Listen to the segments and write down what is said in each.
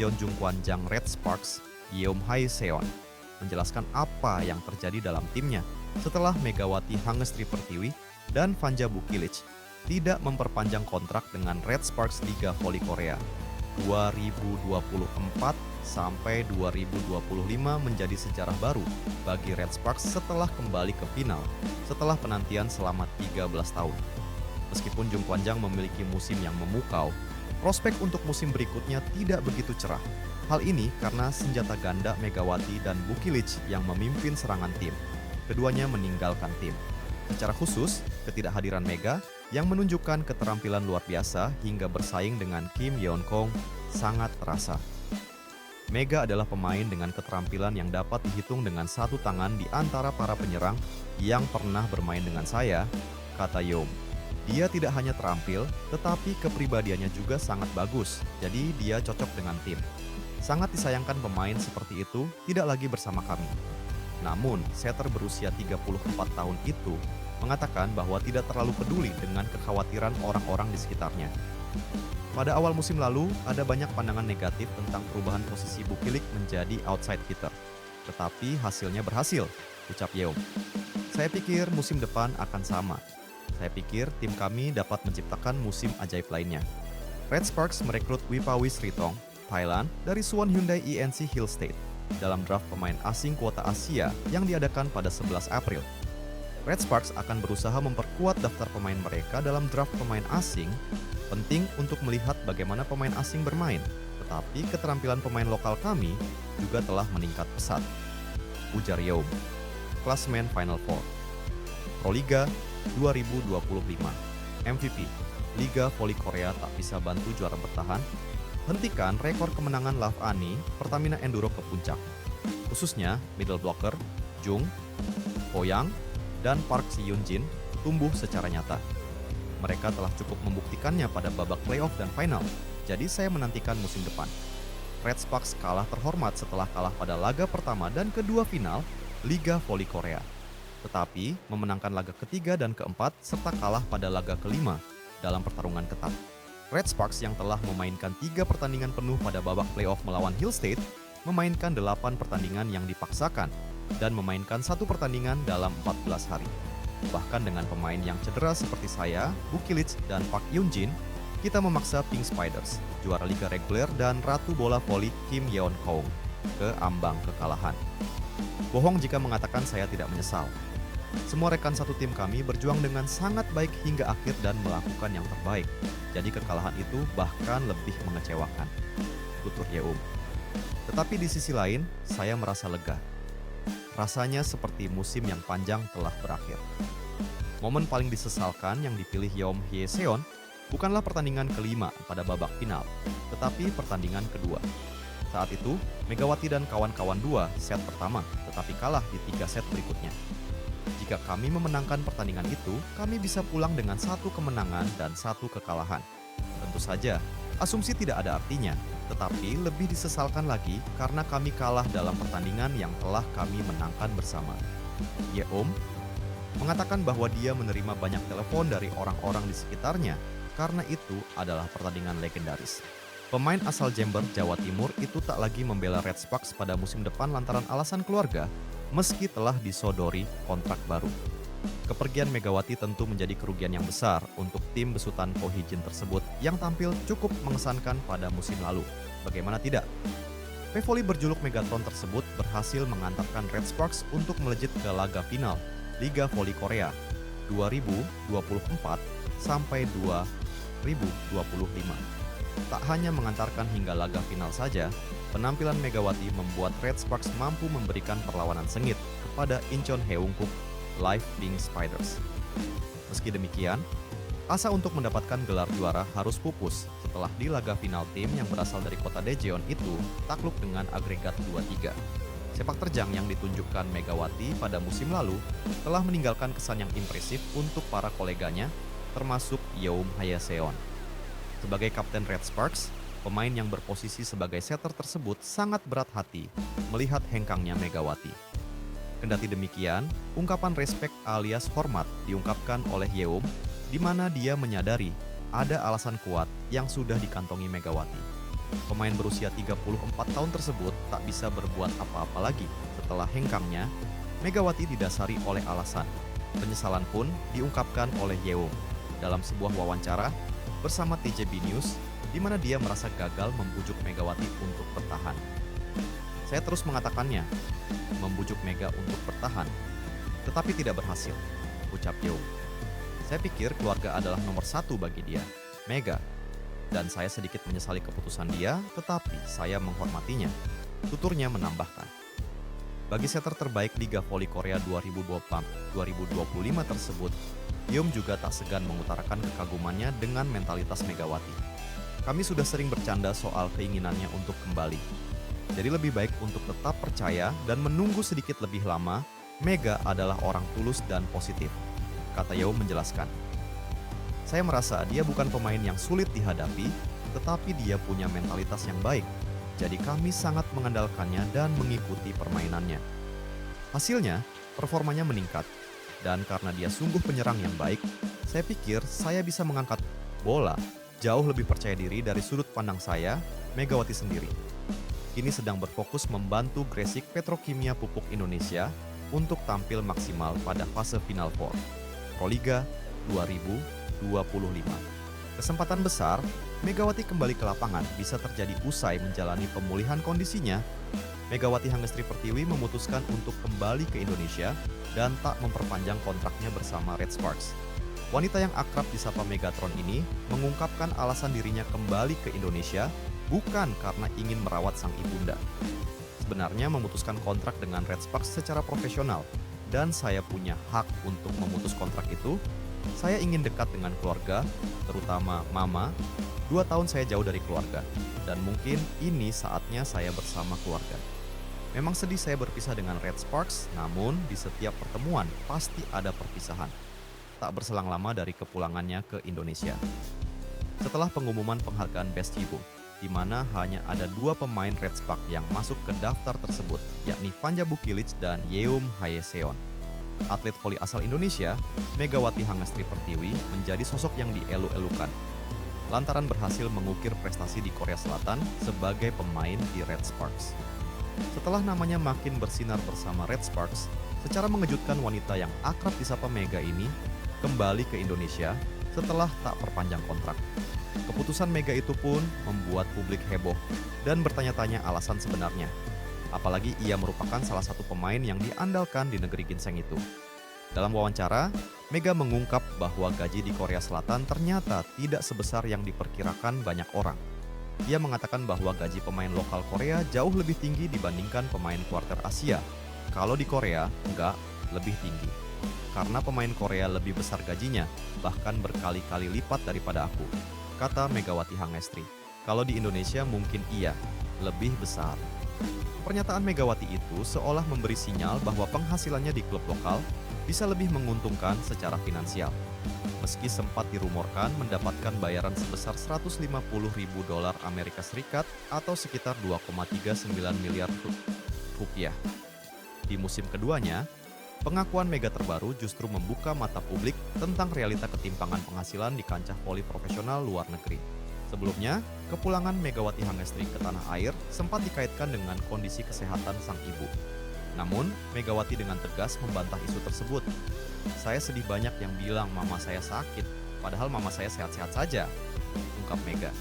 Jeon Jungkwanjang Red Sparks, Yeom Hae-seon, menjelaskan apa yang terjadi dalam timnya setelah Megawati Hangestri Pertiwi dan Vanja Bukilic tidak memperpanjang kontrak dengan Red Sparks Liga Voli Korea. 2024 sampai 2025 menjadi sejarah baru bagi Red Sparks setelah kembali ke final setelah penantian selama 13 tahun. Meskipun Jungkwanjang memiliki musim yang memukau, prospek untuk musim berikutnya tidak begitu cerah. Hal ini karena senjata ganda Megawati dan Bukilic yang memimpin serangan tim. Keduanya meninggalkan tim. Secara khusus, ketidakhadiran Mega yang menunjukkan keterampilan luar biasa hingga bersaing dengan Kim Yeon Kong sangat terasa. Mega adalah pemain dengan keterampilan yang dapat dihitung dengan satu tangan di antara para penyerang yang pernah bermain dengan saya, kata Yeom. Dia tidak hanya terampil, tetapi kepribadiannya juga sangat bagus, jadi dia cocok dengan tim. Sangat disayangkan pemain seperti itu tidak lagi bersama kami. Namun, setter berusia 34 tahun itu mengatakan bahwa tidak terlalu peduli dengan kekhawatiran orang-orang di sekitarnya. Pada awal musim lalu, ada banyak pandangan negatif tentang perubahan posisi Bukilic menjadi outside hitter. Tetapi hasilnya berhasil, ucap Yeom. Saya pikir musim depan akan sama. Saya pikir tim kami dapat menciptakan musim ajaib lainnya. Red Sparks merekrut Wipawi Sritong, Thailand dari Suwon Hyundai INC Hill State dalam draft pemain asing kuota Asia yang diadakan pada 11 April. Red Sparks akan berusaha memperkuat daftar pemain mereka dalam draft pemain asing. Penting untuk melihat bagaimana pemain asing bermain, tetapi keterampilan pemain lokal kami juga telah meningkat pesat, ujar Yeom. Klasmen Final Four Proliga 2025 MVP Liga Voli Korea tak bisa bantu juara bertahan. Hentikan rekor kemenangan Love Ani Pertamina Enduro ke puncak. Khususnya middle blocker Jung, Hoyang, dan Park Si-yoon-jin tumbuh secara nyata. Mereka telah cukup membuktikannya pada babak playoff dan final, jadi saya menantikan musim depan. Red Sparks kalah terhormat setelah kalah pada laga pertama dan kedua final Liga Voli Korea. Tetapi memenangkan laga ketiga dan keempat serta kalah pada laga kelima dalam pertarungan ketat. Red Sparks yang telah memainkan 3 pertandingan penuh pada babak playoff melawan Hill State, memainkan 8 pertandingan yang dipaksakan, dan memainkan 1 pertandingan dalam 14 hari. Bahkan dengan pemain yang cedera seperti saya, Bukilic, dan Park Yoon-jin, kita memaksa Pink Spiders, juara liga reguler dan ratu bola voli Kim Yeon Kong, ke ambang kekalahan. Bohong jika mengatakan saya tidak menyesal. Semua rekan satu tim kami berjuang dengan sangat baik hingga akhir dan melakukan yang terbaik. Jadi kekalahan itu bahkan lebih mengecewakan, tutur Yeom. Tetapi di sisi lain, saya merasa lega. Rasanya seperti musim yang panjang telah berakhir. Momen paling disesalkan yang dipilih Yeom Hae-seon bukanlah pertandingan kelima pada babak final, tetapi pertandingan kedua. Saat itu, Megawati dan kawan-kawan 2 set pertama, tetapi kalah di 3 set berikutnya. Jika kami memenangkan pertandingan itu, kami bisa pulang dengan 1 kemenangan dan 1 kekalahan. Tentu saja, asumsi tidak ada artinya, tetapi lebih disesalkan lagi karena kami kalah dalam pertandingan yang telah kami menangkan bersama. Yeom mengatakan bahwa dia menerima banyak telepon dari orang-orang di sekitarnya karena itu adalah pertandingan legendaris. Pemain asal Jember, Jawa Timur itu tak lagi membela Red Sparks pada musim depan lantaran alasan keluarga, meski telah disodori kontrak baru. Kepergian Megawati tentu menjadi kerugian yang besar untuk tim besutan Ko Hee-jin tersebut yang tampil cukup mengesankan pada musim lalu. Bagaimana tidak? P-Volley berjuluk Megatron tersebut berhasil mengantarkan Red Sparks untuk melejit ke laga final Liga Voli Korea 2024 sampai 2025. Tak hanya mengantarkan hingga laga final saja, penampilan Megawati membuat Red Sparks mampu memberikan perlawanan sengit kepada Incheon Haeunkook Live Pink Spiders. Meski demikian, asa untuk mendapatkan gelar juara harus pupus setelah di laga final tim yang berasal dari kota Daejeon itu takluk dengan agregat 2-3. Sepak terjang yang ditunjukkan Megawati pada musim lalu telah meninggalkan kesan yang impresif untuk para koleganya, termasuk Yeom Hae-seon. Sebagai kapten Red Sparks, pemain yang berposisi sebagai setter tersebut sangat berat hati melihat hengkangnya Megawati. Kendati demikian, ungkapan respek alias hormat diungkapkan oleh Yeom, di mana dia menyadari ada alasan kuat yang sudah dikantongi Megawati. Pemain berusia 34 tahun tersebut tak bisa berbuat apa-apa lagi setelah hengkangnya. Megawati didasari oleh alasan. Penyesalan pun diungkapkan oleh Yeung dalam sebuah wawancara bersama TJB News, di mana dia merasa gagal membujuk Megawati untuk bertahan. Saya terus mengatakannya, membujuk Mega untuk bertahan, tetapi tidak berhasil, ucap Yeung. Saya pikir keluarga adalah nomor satu bagi dia, Mega, dan saya sedikit menyesali keputusan dia, tetapi saya menghormatinya. Tuturnya menambahkan. Bagi setter terbaik Liga Voli Korea 2024-2025 tersebut, Yeom juga tak segan mengutarakan kekagumannya dengan mentalitas Megawati. Kami sudah sering bercanda soal keinginannya untuk kembali. Jadi lebih baik untuk tetap percaya dan menunggu sedikit lebih lama. Mega adalah orang tulus dan positif, kata Yeom menjelaskan. Saya merasa dia bukan pemain yang sulit dihadapi, tetapi dia punya mentalitas yang baik. Jadi kami sangat mengandalkannya dan mengikuti permainannya. Hasilnya, performanya meningkat. Dan karena dia sungguh penyerang yang baik, saya pikir saya bisa mengangkat bola jauh lebih percaya diri dari sudut pandang saya, Megawati sendiri. Kini sedang berfokus membantu Gresik Petrokimia Pupuk Indonesia untuk tampil maksimal pada fase Final Four Proliga 2025. Kesempatan besar Megawati kembali ke lapangan bisa terjadi usai menjalani pemulihan kondisinya. Megawati Hangestri Pertiwi memutuskan untuk kembali ke Indonesia dan tak memperpanjang kontraknya bersama Red Sparks. Wanita yang akrab disapa Megatron ini mengungkapkan alasan dirinya kembali ke Indonesia bukan karena ingin merawat sang ibunda. Sebenarnya memutuskan kontrak dengan Red Sparks secara profesional, dan saya punya hak untuk memutus kontrak itu. Saya ingin dekat dengan keluarga, terutama mama. 2 tahun saya jauh dari keluarga, dan mungkin ini saatnya saya bersama keluarga. Memang sedih saya berpisah dengan Red Sparks, namun di setiap pertemuan pasti ada perpisahan. Tak berselang lama dari kepulangannya ke Indonesia. Setelah pengumuman penghargaan Best Yibu, di mana hanya ada 2 pemain Red Sparks yang masuk ke daftar tersebut, yakni Vanja Bukilic dan Yeum Haeseon. Atlet voli asal Indonesia, Megawati Hangestri Pertiwi menjadi sosok yang dielu-elukan lantaran berhasil mengukir prestasi di Korea Selatan sebagai pemain di Red Sparks. Setelah namanya makin bersinar bersama Red Sparks, secara mengejutkan wanita yang akrab disapa Mega ini kembali ke Indonesia setelah tak perpanjang kontrak. Keputusan Mega itu pun membuat publik heboh dan bertanya-tanya alasan sebenarnya. Apalagi ia merupakan salah satu pemain yang diandalkan di negeri ginseng itu. Dalam wawancara, Mega mengungkap bahwa gaji di Korea Selatan ternyata tidak sebesar yang diperkirakan banyak orang. Ia mengatakan bahwa gaji pemain lokal Korea jauh lebih tinggi dibandingkan pemain kuarter Asia. Kalau di Korea, enggak, lebih tinggi. Karena pemain Korea lebih besar gajinya, bahkan berkali-kali lipat daripada aku, kata Megawati Hangestri. Kalau di Indonesia mungkin iya, lebih besar. Pernyataan Megawati itu seolah memberi sinyal bahwa penghasilannya di klub lokal bisa lebih menguntungkan secara finansial. Meski sempat dirumorkan mendapatkan bayaran sebesar 150 ribu dolar Amerika Serikat atau sekitar 2,39 miliar rupiah. Di musim keduanya, pengakuan Mega terbaru justru membuka mata publik tentang realita ketimpangan penghasilan di kancah voli profesional luar negeri. Sebelumnya, kepulangan Megawati Hangestri ke tanah air sempat dikaitkan dengan kondisi kesehatan sang ibu. Namun, Megawati dengan tegas membantah isu tersebut. Saya sedih banyak yang bilang mama saya sakit, padahal mama saya sehat-sehat saja, ungkap Mega.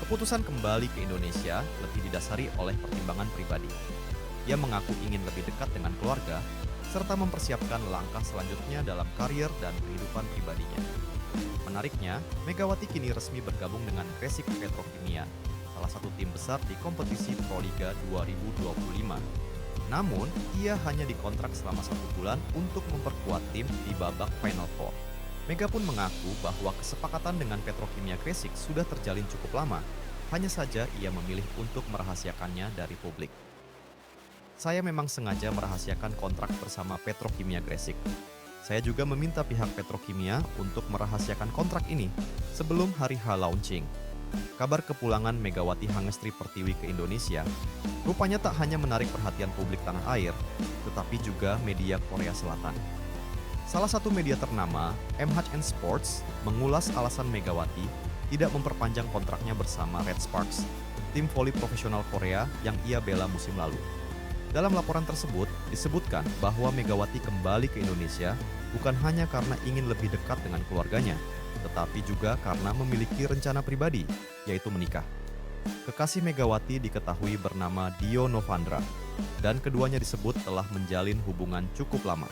Keputusan kembali ke Indonesia lebih didasari oleh pertimbangan pribadi. Ia mengaku ingin lebih dekat dengan keluarga, serta mempersiapkan langkah selanjutnya dalam karier dan kehidupan pribadinya. Menariknya, Megawati kini resmi bergabung dengan Gresik Petrokimia, salah satu tim besar di kompetisi Proliga 2025. Namun, ia hanya dikontrak selama 1 bulan untuk memperkuat tim di babak Final Four. Mega pun mengaku bahwa kesepakatan dengan Petrokimia Gresik sudah terjalin cukup lama, hanya saja ia memilih untuk merahasiakannya dari publik. Saya memang sengaja merahasiakan kontrak bersama Petrokimia Gresik. Saya juga meminta pihak Petrokimia untuk merahasiakan kontrak ini sebelum hari H launching. Kabar kepulangan Megawati Hangestri Pertiwi ke Indonesia rupanya tak hanya menarik perhatian publik tanah air, tetapi juga media Korea Selatan. Salah satu media ternama, MHN Sports, mengulas alasan Megawati tidak memperpanjang kontraknya bersama Red Sparks. tim voli profesional Korea yang ia bela musim lalu. Dalam laporan tersebut, disebutkan bahwa Megawati kembali ke Indonesia bukan hanya karena ingin lebih dekat dengan keluarganya, tetapi juga karena memiliki rencana pribadi, yaitu menikah. Kekasih Megawati diketahui bernama Dio Novandra, dan keduanya disebut telah menjalin hubungan cukup lama.